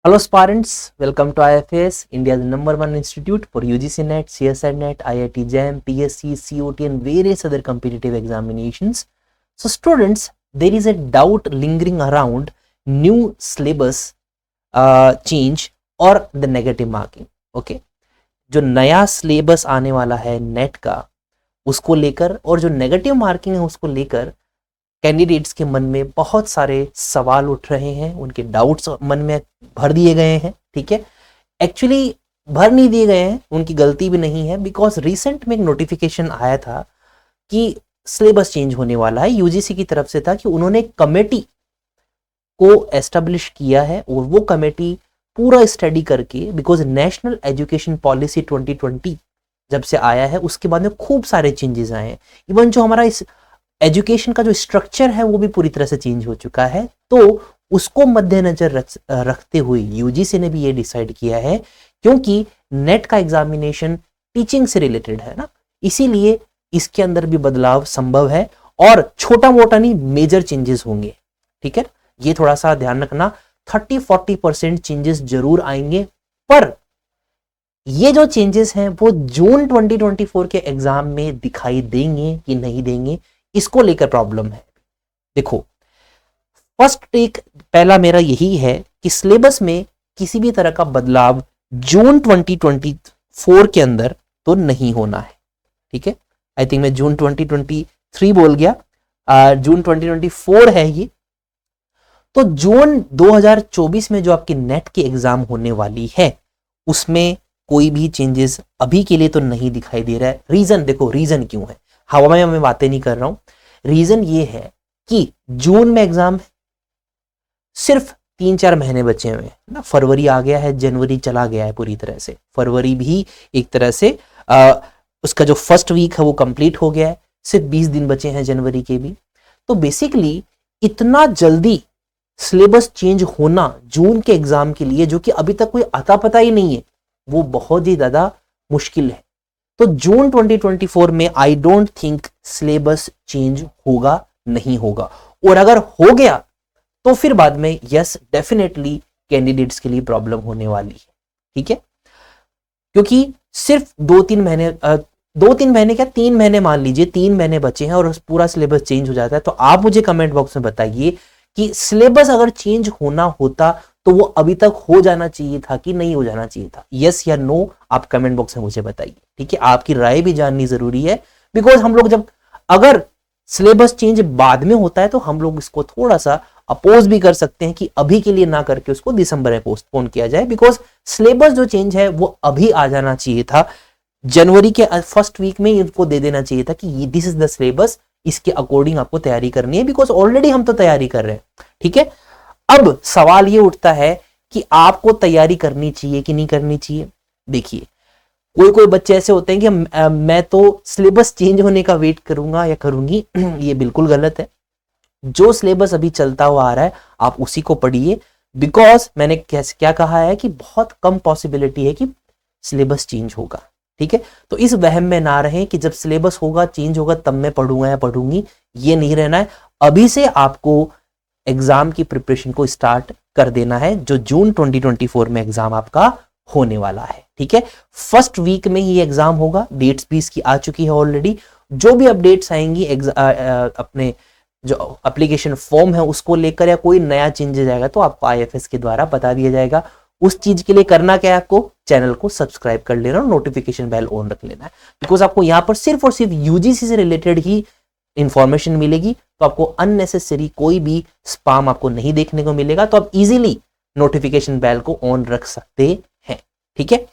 Hello aspirants, welcome to IFAS, India's #1 institute for UGC NET, CSIR NET, IIT JAM, PSC, COT and various other competitive examinations. So students, there is a doubt lingering around new syllabus change और the negative marking. Okay, जो नया syllabus आने वाला है net का उसको लेकर और जो नेगेटिव मार्किंग है उसको लेकर कैंडिडेट्स के मन में बहुत सारे सवाल उठ रहे हैं, उनके डाउट्स मन में भर दिए गए हैं. ठीक है, एक्चुअली भर नहीं दिए गए हैं, उनकी गलती भी नहीं है, बिकॉज रिसेंट में एक नोटिफिकेशन आया था कि सिलेबस चेंज होने वाला है. यूजीसी की तरफ से था कि उन्होंने एक कमेटी को एस्टेब्लिश किया है और वो कमेटी पूरा स्टडी करके, बिकॉज नेशनल एजुकेशन पॉलिसी 2020 जब से आया है उसके बाद में खूब सारे चेंजेस आए हैं. इवन जो हमारा इस एजुकेशन का जो स्ट्रक्चर है वो भी पूरी तरह से चेंज हो चुका है. तो उसको मद्देनजर रखते हुए यूजीसी ने भी ये डिसाइड किया है, क्योंकि नेट का एग्जामिनेशन टीचिंग से रिलेटेड है ना, इसीलिए इसके अंदर भी बदलाव संभव है और छोटा मोटा नहीं, मेजर चेंजेस होंगे. ठीक है, ये थोड़ा सा ध्यान रखना. 30-40% चेंजेस जरूर आएंगे, पर ये जो चेंजेस हैं वो जून 2024 के एग्जाम में दिखाई देंगे कि नहीं देंगे, इसको लेकर प्रॉब्लम है. देखो, फर्स्ट टेक पहला मेरा यही है कि सिलेबस में किसी भी तरह का बदलाव जून 2024 के अंदर तो नहीं होना है. ठीक है, आई थिंक मैं जून 2023 बोल गया, जून 2024 है ये. तो जून 2024 में जो आपकी नेट की एग्जाम होने वाली है उसमें कोई भी चेंजेस अभी के लिए तो नहीं दिखाई दे रहा है. रीजन देखो, रीजन क्यों है, हवा में मैं बातें नहीं कर रहा हूं. रीजन ये है कि जून में एग्जाम है, सिर्फ 3-4 महीने बचे हुए हैं ना. फरवरी आ गया है, जनवरी चला गया है पूरी तरह से, फरवरी भी एक तरह से उसका जो फर्स्ट वीक है वो कंप्लीट हो गया है, सिर्फ 20 दिन बचे हैं जनवरी के भी. तो बेसिकली इतना जल्दी सिलेबस चेंज होना जून के एग्जाम के लिए, जो कि अभी तक कोई अता पता ही नहीं है, वो बहुत ही ज्यादा मुश्किल है. तो जून 2024 में I don't think syllabus change होगा, नहीं होगा. और अगर हो गया तो फिर बाद में यस डेफिनेटली कैंडिडेट्स के लिए प्रॉब्लम होने वाली है. ठीक है, क्योंकि सिर्फ 2-3 महीने 2-3 महीने क्या 3 महीने मान लीजिए, 3 महीने बचे हैं और पूरा सिलेबस चेंज हो जाता है. तो आप मुझे कमेंट बॉक्स में बताइए कि सिलेबस अगर चेंज होना होता तो वो अभी तक हो जाना चाहिए था कि नहीं हो जाना चाहिए था. यस या नो आप कमेंट बॉक्स में मुझे बताइए. ठीक है, आपकी राय भी जाननी जरूरी है, बिकॉज हम लोग जब अगर सिलेबस चेंज बाद में होता है तो हम लोग इसको थोड़ा सा अपोज भी कर सकते हैं कि अभी के लिए ना करके उसको दिसंबर में पोस्टपोन किया जाए, बिकॉज सिलेबस जो चेंज है वो अभी आ जाना चाहिए था. जनवरी के फर्स्ट वीक में इनको दे देना चाहिए था कि दिस इज द सिलेबस, इसके अकॉर्डिंग आपको तैयारी करनी है, बिकॉज ऑलरेडी हम तो तैयारी कर रहे हैं. ठीक है, अब सवाल ये उठता है कि आपको तैयारी करनी चाहिए कि नहीं करनी चाहिए. देखिए, कोई बच्चे ऐसे होते हैं कि मैं तो सिलेबस चेंज होने का वेट करूंगा या करूंगी. ये बिल्कुल गलत है. जो सिलेबस अभी चलता हुआ आ रहा है आप उसी को पढ़िए, बिकॉज मैंने क्या कहा है कि बहुत कम पॉसिबिलिटी है कि सिलेबस चेंज होगा. ठीक है, तो इस वहम में ना रहें कि जब सिलेबस होगा चेंज होगा तब मैं पढ़ूंगा या पढ़ूंगी, ये नहीं रहना है. अभी से आपको एग्जाम की प्रिपरेशन को स्टार्ट कर देना है, जो जून 2024 में एग्जाम आपका होने वाला है. ठीक है, फर्स्ट वीक में ही एग्जाम होगा, डेट्स भी इसकी आ चुकी है ऑलरेडी. जो भी अपडेट्स आएंगी अपने जो एप्लीकेशन फॉर्म है उसको लेकर या कोई नया चेंजेस आएगा तो आपको आईएफएस के द्वारा बता दिया जाएगा. उस चीज के लिए करना क्या है, आपको चैनल को सब्सक्राइब कर लेना और नोटिफिकेशन बेल ऑन रख लेना है, बिकॉज आपको यहाँ पर सिर्फ और सिर्फ यूजीसी से रिलेटेड ही इंफॉर्मेशन मिलेगी. तो आपको अननेसेसरी कोई भी स्पैम आपको नहीं देखने को मिलेगा, तो आप इजीली नोटिफिकेशन बेल को ऑन रख सकते हैं. ठीक है,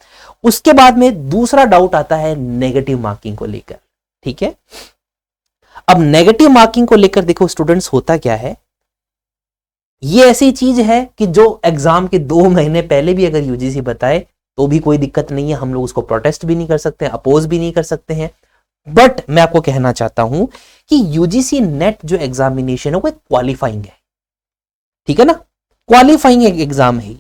उसके बाद में दूसरा डाउट आता है नेगेटिव मार्किंग को लेकर. ठीक है, अब नेगेटिव मार्किंग को लेकर देखो स्टूडेंट्स, होता क्या है, ये ऐसी चीज है कि जो एग्जाम के 2 महीने पहले भी अगर यूजीसी बताए तो भी कोई दिक्कत नहीं है, हम लोग उसको प्रोटेस्ट भी नहीं कर सकते, अपोज भी नहीं कर सकते हैं. बट मैं आपको कहना चाहता हूं कि यूजीसी नेट जो एग्जामिनेशन है वो क्वालिफाइंग है. ठीक है ना, क्वालिफाइंग एग्जाम है,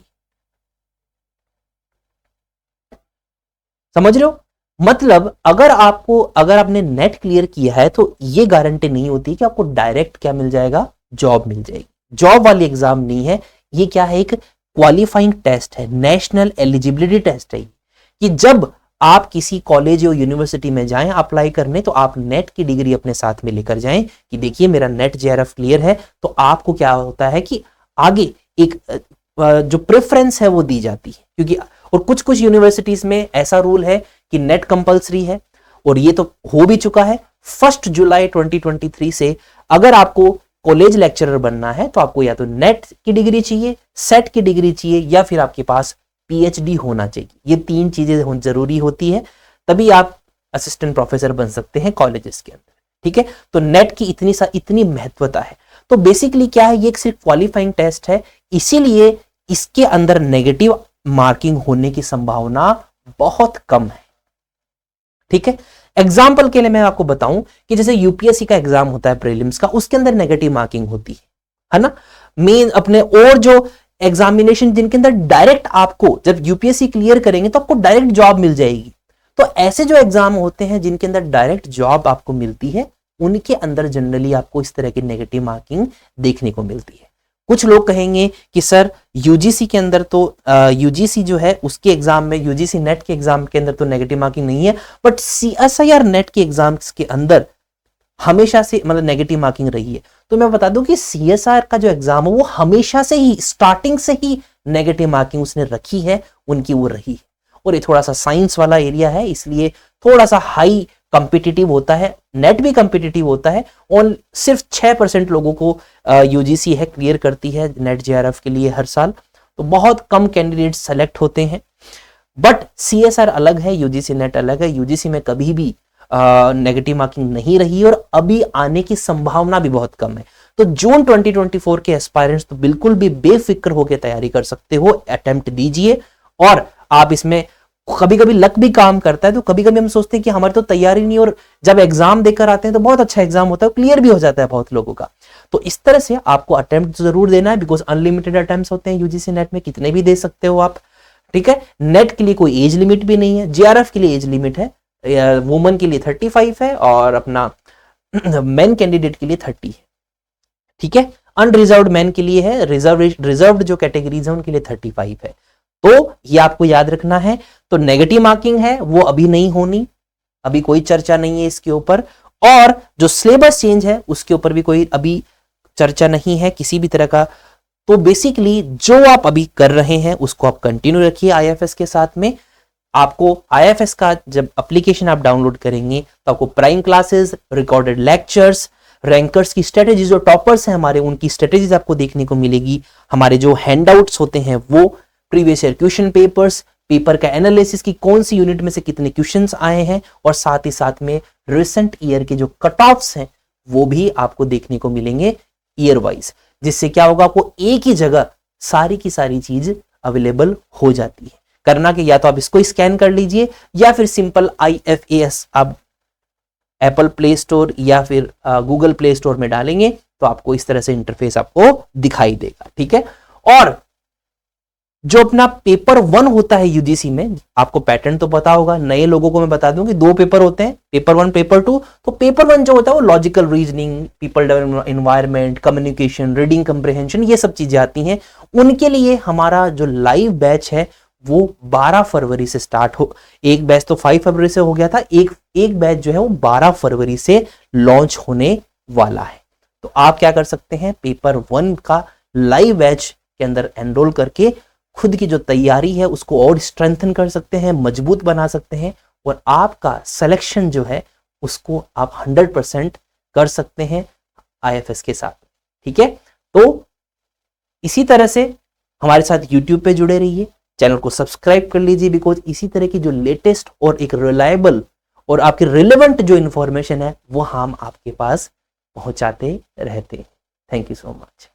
समझ रहे हो. मतलब अगर आपने नेट क्लियर किया है तो ये गारंटी नहीं होती कि आपको डायरेक्ट क्या मिल जाएगा, जॉब मिल जाएगी. जॉब वाली एग्जाम नहीं है, ये क्या है, एक क्वालिफाइंग टेस्ट है, नेशनल एलिजिबिलिटी टेस्ट है कि जब आप किसी कॉलेज या यूनिवर्सिटी में जाएं अप्लाई करने तो आप नेट की डिग्री अपने साथ में लेकर जाएं कि देखिए मेरा नेट जेआरएफ क्लियर है, तो आपको क्या होता है कि आगे एक जो प्रेफरेंस है वो दी जाती है। क्योंकि और कुछ कुछ यूनिवर्सिटीज में ऐसा रूल है कि नेट कंपलसरी है, और ये तो हो भी चुका है 1 जुलाई 2023 से। अगर आपको कॉलेज लेक्चरर बनना है तो आपको या तो नेट की डिग्री चाहिए, सेट की डिग्री चाहिए, या फिर आपके पास पीएचडी होना चाहिए। ये 3 चीजें जरूरी होती है, तभी आप असिस्टेंट प्रोफेसर बन सकते हैं कॉलेजेस के अंदर। ठीक है, तो नेट की इतनी महत्वता है। तो बेसिकली क्या है, ये एक सिर्फ क्वालिफाइंग टेस्ट है, इसीलिए इसके अंदर नेगेटिव मार्किंग होने की संभावना बहुत कम है। ठीक है, एग्जाम्पल के लिए मैं आपको बताऊं कि जैसे यूपीएससी का एग्जाम होता है प्रीलिम्स का, उसके अंदर नेगेटिव मार्किंग होती है ना। मेन अपने और जो एग्जामिनेशन जिनके अंदर डायरेक्ट आपको जब यूपीएससी क्लियर करेंगे तो आपको डायरेक्ट जॉब मिल जाएगी, तो ऐसे जो एग्जाम होते हैं जिनके अंदर डायरेक्ट जॉब आपको मिलती है उनके अंदर जनरली आपको इस तरह की नेगेटिव मार्किंग देखने को मिलती है। कुछ लोग कहेंगे कि सर यूजीसी के अंदर तो यूजीसी जो है उसके एग्जाम में, यूजीसी नेट के एग्जाम के अंदर तो नेगेटिव मार्किंग नहीं है, बट सीएसआईआर नेट के एग्जाम्स के अंदर हमेशा से मतलब नेगेटिव मार्किंग रही है। तो मैं बता दूं कि सीएसआर का जो एग्जाम है वो हमेशा से ही स्टार्टिंग से ही नेगेटिव मार्किंग उसने रखी है, उनकी वो रही है। और ये थोड़ा सा साइंस वाला एरिया है, इसलिए थोड़ा सा हाई कॉम्पिटिटिव होता है, नेट भी कॉम्पिटिटिव होता है, और सिर्फ 6% लोगों को यूजीसी है क्लियर करती है नेट जेआरएफ के लिए हर साल, तो बहुत कम कैंडिडेट सेलेक्ट होते हैं। बट सीएसआर अलग है, यूजीसी नेट अलग है। यूजीसी में कभी भी नेगेटिव मार्किंग नहीं रही और अभी आने की संभावना भी बहुत कम है। तो जून 2024 के एस्पायरेंट्स तो बिल्कुल भी बेफिक्र होकर तैयारी कर सकते हो, अटेम्प्ट दीजिए। और आप इसमें कभी कभी लक भी काम करता है, तो कभी कभी हम सोचते हैं कि हमारी तो तैयारी नहीं, और जब एग्जाम देकर आते हैं तो बहुत अच्छा एग्जाम होता है, क्लियर भी हो जाता है बहुत लोगों का। तो इस तरह से आपको अटेम्प्ट जरूर देना है, बिकॉज अनलिमिटेड अटेम्प्ट होते हैं यूजीसी नेट में, कितने भी दे सकते हो आप। ठीक है, नेट के लिए कोई एज लिमिट भी नहीं है, जेआरएफ के लिए एज लिमिट है, वुमन के लिए 35 है और अपना मेन कैंडिडेट के लिए 30 है। ठीक है, अनरिजर्व्ड मैन के लिए है, रिजर्व्ड जो कैटेगरीज है उनके लिए 35 है। तो ये आपको याद रखना है। तो नेगेटिव मार्किंग है वो अभी नहीं होनी, अभी कोई चर्चा नहीं है इसके ऊपर, और जो सिलेबस चेंज है उसके ऊपर भी कोई अभी चर्चा नहीं है किसी भी तरह का। तो बेसिकली जो आप अभी कर रहे हैं उसको आप कंटिन्यू रखिए आईएफएस के साथ में। आपको आईएफएस का जब एप्लीकेशन आप डाउनलोड करेंगे तो आपको prime classes, recorded lectures, rankers की स्ट्रेटेजी, जो टॉपर्स हैं हमारे उनकी स्ट्रेटेजीज आपको देखने को मिलेगी। हमारे जो हैंडआउट्स होते हैं वो, previous year question papers, paper का एनालिसिस की कौन सी यूनिट में से कितने क्वेश्चंस आए हैं, और साथ ही साथ में रिसेंट ईयर के जो कट ऑफ्स हैं वो भी आपको देखने को मिलेंगे ईयर वाइज, जिससे क्या होगा आपको एक ही जगह सारी की सारी चीज अवेलेबल हो जाती है। करना कि या तो आप इसको स्कैन कर लीजिए या फिर सिंपल IFAS आप एप्पल प्ले स्टोर या फिर गूगल प्ले स्टोर में डालेंगे तो आपको इस तरह से इंटरफेस आपको दिखाई देगा। ठीक है, और जो अपना पेपर 1 होता है यूजीसी में, आपको पैटर्न तो पता होगा, नए लोगों को मैं बता दूं कि 2 पेपर होते हैं, पेपर 1 पेपर 2। तो पेपर 1 जो होता है वो logical reasoning, people development, environment, communication, reading comprehension, ये सब चीजें आती हैं। उनके लिए हमारा जो लाइव बैच है वो 12 फरवरी से स्टार्ट हो, एक बैच तो 5 फरवरी से हो गया था, एक बैच जो है वो 12 फरवरी से लॉन्च होने वाला है। तो आप क्या कर सकते हैं, पेपर 1 का लाइव बैच के अंदर एनरोल करके खुद की जो तैयारी है उसको और स्ट्रेंथन कर सकते हैं, मजबूत बना सकते हैं, और आपका सिलेक्शन जो है उसको आप 100% कर सकते हैं आईएफएस के साथ। ठीक है, तो इसी तरह से हमारे साथ यूट्यूब पे जुड़े रहिए, चैनल को सब्सक्राइब कर लीजिए, बिकॉज इसी तरह की जो लेटेस्ट और एक रिलायबल और आपके रिलेवेंट जो इंफॉर्मेशन है वो हम आपके पास पहुंचाते रहते हैं। Thank you so much.